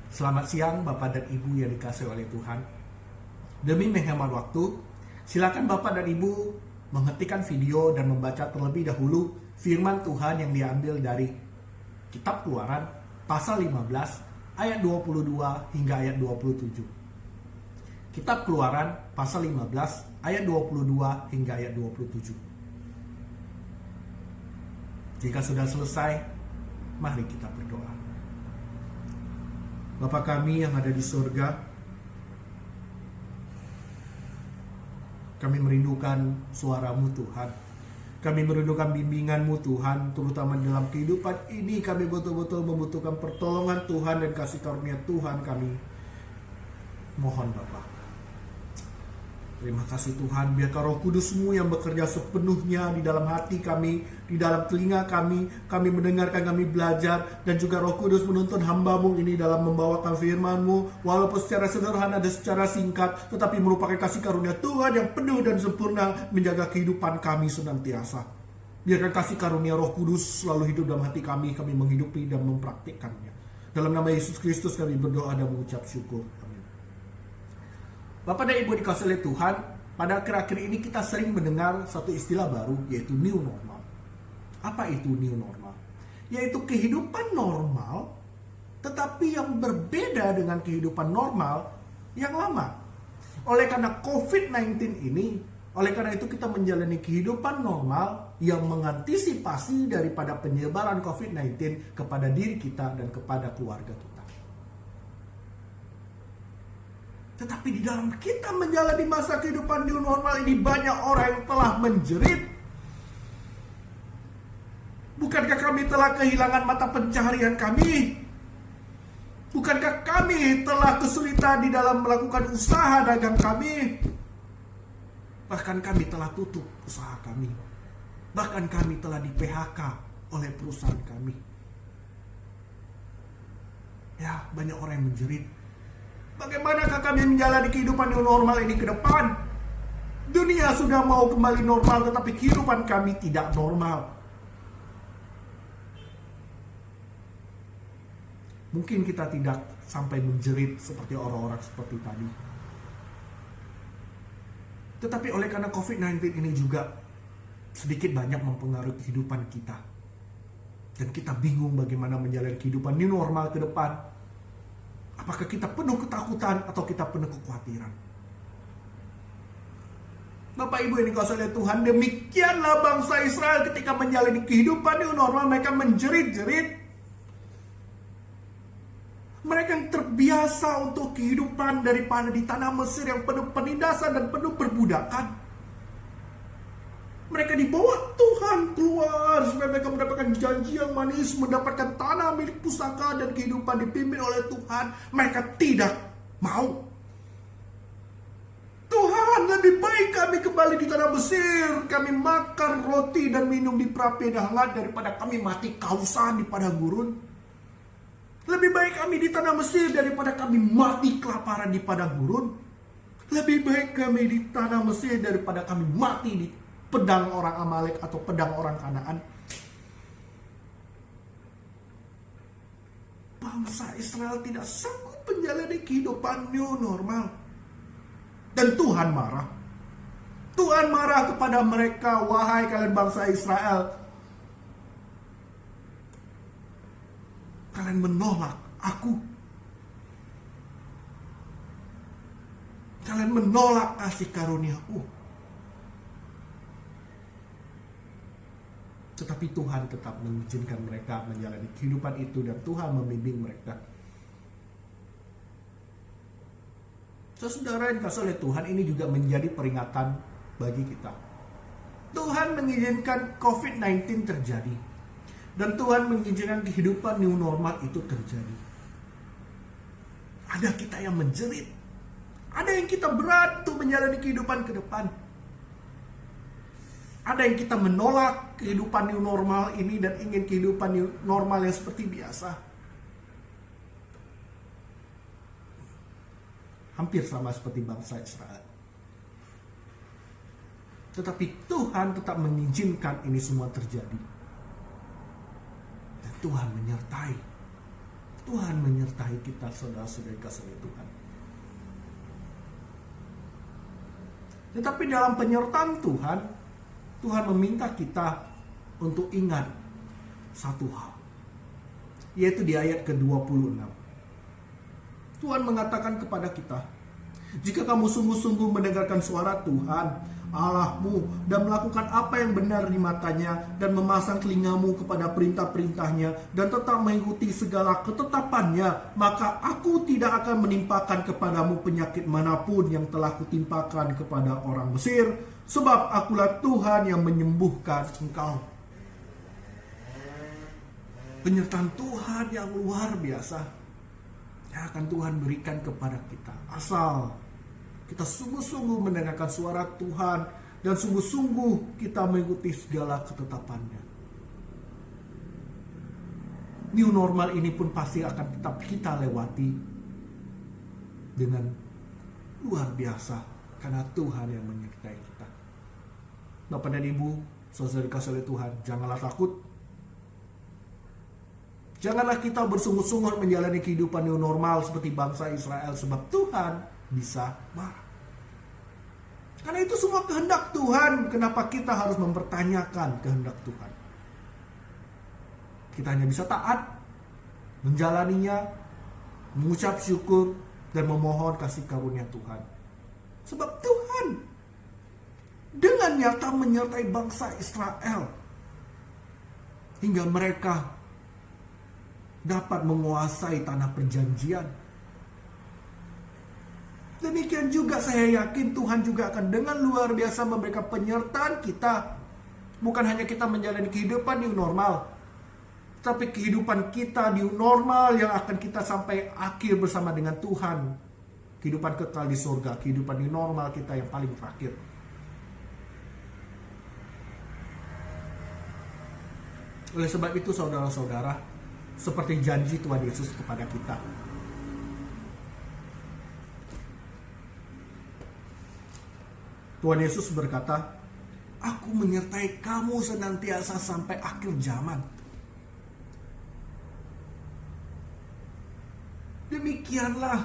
Selamat siang Bapak dan Ibu yang dikasihi oleh Tuhan. Demi menghemat waktu, silakan Bapak dan Ibu menghentikan video dan membaca terlebih dahulu firman Tuhan yang diambil dari Kitab Keluaran pasal 15 ayat 22 hingga ayat 27. Kitab Keluaran pasal 15 ayat 22 hingga ayat 27. Jika sudah selesai, mari kita berdoa. Bapa kami yang ada di surga, kami merindukan suara-Mu Tuhan. Kami merindukan bimbingan-Mu Tuhan, terutama dalam kehidupan ini kami betul-betul membutuhkan pertolongan Tuhan dan kasih karunia Tuhan kami. Mohon Bapa. Terima kasih Tuhan, biarkan Roh Kudus-Mu yang bekerja sepenuhnya di dalam hati kami, di dalam telinga kami mendengarkan, kami belajar, dan juga Roh Kudus menuntun hamba-Mu ini dalam membawakan firman-Mu, walaupun secara sederhana dan secara singkat, tetapi merupakan kasih karunia Tuhan yang penuh dan sempurna menjaga kehidupan kami senantiasa. Biarkan kasih karunia Roh Kudus selalu hidup dalam hati kami menghidupi dan mempraktikkannya. Dalam nama Yesus Kristus kami berdoa dan mengucap syukur. Bapak dan Ibu dikasihi oleh Tuhan, pada akhir-akhir ini kita sering mendengar satu istilah baru, yaitu new normal. Apa itu new normal? Yaitu kehidupan normal, tetapi yang berbeda dengan kehidupan normal yang lama. Oleh karena COVID-19 ini, oleh karena itu kita menjalani kehidupan normal yang mengantisipasi daripada penyebaran COVID-19 kepada diri kita dan kepada keluarga kita. Tetapi di dalam kita menjalani masa kehidupan new normal ini, banyak orang yang telah menjerit. Bukankah kami telah kehilangan mata pencaharian kami? Bukankah kami telah kesulitan di dalam melakukan usaha dagang kami? Bahkan kami telah tutup usaha kami. Bahkan kami telah di PHK oleh perusahaan kami. Ya, banyak orang yang menjerit. Bagaimanakah kami menjalani kehidupan new normal ini ke depan? Dunia sudah mau kembali normal, tetapi kehidupan kami tidak normal. Mungkin kita tidak sampai menjerit seperti orang-orang seperti tadi. Tetapi oleh karena COVID-19 ini juga sedikit banyak mempengaruhi kehidupan kita. Dan kita bingung bagaimana menjalani kehidupan new normal ke depan. Apakah kita penuh ketakutan atau kita penuh kekhawatiran? Bapak Ibu yang dikasihi oleh Tuhan, demikianlah bangsa Israel ketika menjalani kehidupan new normal, mereka menjerit-jerit. Mereka yang terbiasa untuk kehidupan daripada di tanah Mesir yang penuh penindasan dan penuh perbudakan. Mereka dibawa Tuhan keluar supaya mereka mendapatkan janji yang manis, mendapatkan tanah milik pusaka dan kehidupan dipimpin oleh Tuhan. Mereka tidak mau. Tuhan, lebih baik kami kembali di tanah Mesir. Kami makan roti dan minum di perapian yang hangat daripada kami mati kehausan di padang gurun. Lebih baik kami di tanah Mesir daripada kami mati kelaparan di padang gurun. Lebih baik kami di tanah Mesir daripada kami mati di pedang orang Amalek atau pedang orang Kanaan. Bangsa Israel tidak sanggup menjalani kehidupan new normal. Dan Tuhan marah. Tuhan marah kepada mereka, wahai kalian bangsa Israel. Kalian menolak aku. Kalian menolak kasih karuniaku. Tetapi Tuhan tetap mengizinkan mereka menjalani kehidupan itu dan Tuhan membimbing mereka. Saudara yang dikasihi oleh Tuhan, ini juga menjadi peringatan bagi kita. Tuhan mengizinkan COVID-19 terjadi. Dan Tuhan mengizinkan kehidupan new normal itu terjadi. Ada kita yang menjerit. Ada yang kita berat untuk menjalani kehidupan ke depan. Ada yang kita menolak kehidupan new normal ini dan ingin kehidupan new normal yang seperti biasa. Hampir sama seperti bangsa Israel. Tetapi Tuhan tetap mengizinkan ini semua terjadi. Dan Tuhan menyertai. Tuhan menyertai kita, saudara-saudari kasih Tuhan. Tetapi dalam penyertaan Tuhan, Tuhan meminta kita untuk ingat satu hal, yaitu di ayat ke-26. Tuhan mengatakan kepada kita, jika kamu sungguh-sungguh mendengarkan suara Tuhan Allahmu dan melakukan apa yang benar di matanya dan memasang telingamu kepada perintah-perintahnya dan tetap mengikuti segala ketetapannya, maka aku tidak akan menimpakan kepadamu penyakit manapun yang telah kutimpakan kepada orang Mesir, sebab akulah Tuhan yang menyembuhkan engkau. Penyertaan Tuhan yang luar biasa yang akan Tuhan berikan kepada kita, asal kita sungguh-sungguh mendengarkan suara Tuhan dan sungguh-sungguh kita mengikuti segala ketetapannya. New normal ini pun pasti akan tetap kita lewati dengan luar biasa karena Tuhan yang menyertai kita. Bapak dan Ibu, saudara kasih oleh Tuhan, janganlah takut. Janganlah kita bersungguh-sungguh menjalani kehidupan new normal seperti bangsa Israel, sebab Tuhan bisa marah. Karena itu semua kehendak Tuhan. Kenapa kita harus mempertanyakan kehendak Tuhan? Kita hanya bisa taat, menjalaninya, mengucap syukur, dan memohon kasih karunia Tuhan. Sebab Tuhan dengan nyata menyertai bangsa Israel hingga mereka dapat menguasai tanah perjanjian. Demikian juga saya yakin Tuhan juga akan dengan luar biasa memberikan penyertaan kita. Bukan hanya kita menjalani kehidupan new normal, tapi kehidupan kita new normal yang akan kita sampai akhir bersama dengan Tuhan. Kehidupan kekal di surga, kehidupan new normal kita yang paling terakhir. Oleh sebab itu saudara-saudara, seperti janji Tuhan Yesus kepada kita, Tuhan Yesus berkata, aku menyertai kamu senantiasa sampai akhir zaman. Demikianlah,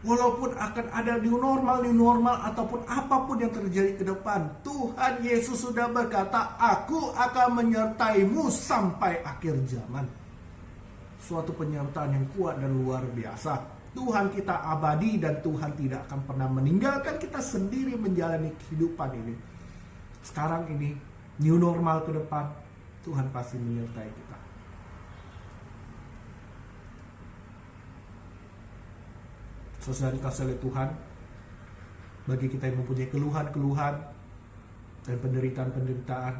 walaupun akan ada new normal ataupun apapun yang terjadi ke depan, Tuhan Yesus sudah berkata, aku akan menyertaimu sampai akhir zaman. Suatu penyertaan yang kuat dan luar biasa. Tuhan kita abadi dan Tuhan tidak akan pernah meninggalkan kita sendiri menjalani kehidupan ini. Sekarang ini, new normal ke depan, Tuhan pasti menyertai kita. Saudara dikasihi oleh Tuhan, bagi kita yang mempunyai keluhan-keluhan dan penderitaan-penderitaan,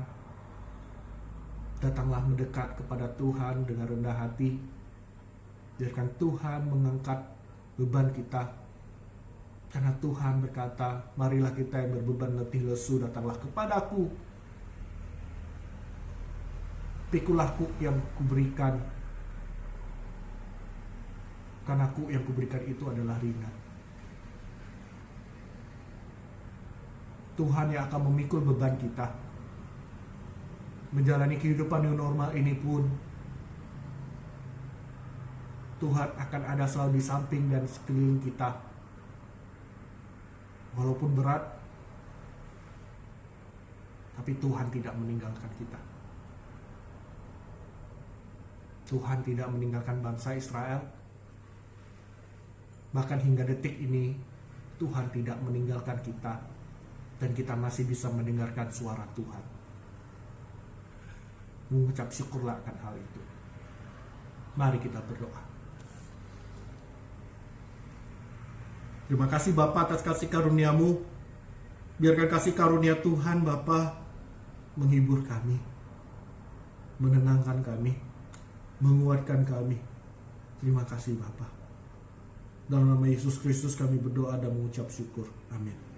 datanglah mendekat kepada Tuhan dengan rendah hati. Biarkan Tuhan mengangkat beban kita. Karena Tuhan berkata, marilah kita yang berbeban letih lesu, datanglah kepadaku. Pikulah kuk yang kuberikan, karena kuk yang kuberikan itu adalah ringan. Tuhan yang akan memikul beban kita. Menjalani kehidupan new normal ini pun, Tuhan akan ada selalu di samping dan sekeliling kita. Walaupun berat, tapi Tuhan tidak meninggalkan kita. Tuhan tidak meninggalkan bangsa Israel. Bahkan hingga detik ini, Tuhan tidak meninggalkan kita. Dan kita masih bisa mendengarkan suara Tuhan. Mengucap syukurlah akan hal itu. Mari kita berdoa. Terima kasih Bapa atas kasih karunia-Mu. Biarkan kasih karunia Tuhan Bapa menghibur kami, menenangkan kami, menguatkan kami. Terima kasih Bapa. Dalam nama Yesus Kristus kami berdoa dan mengucap syukur. Amin.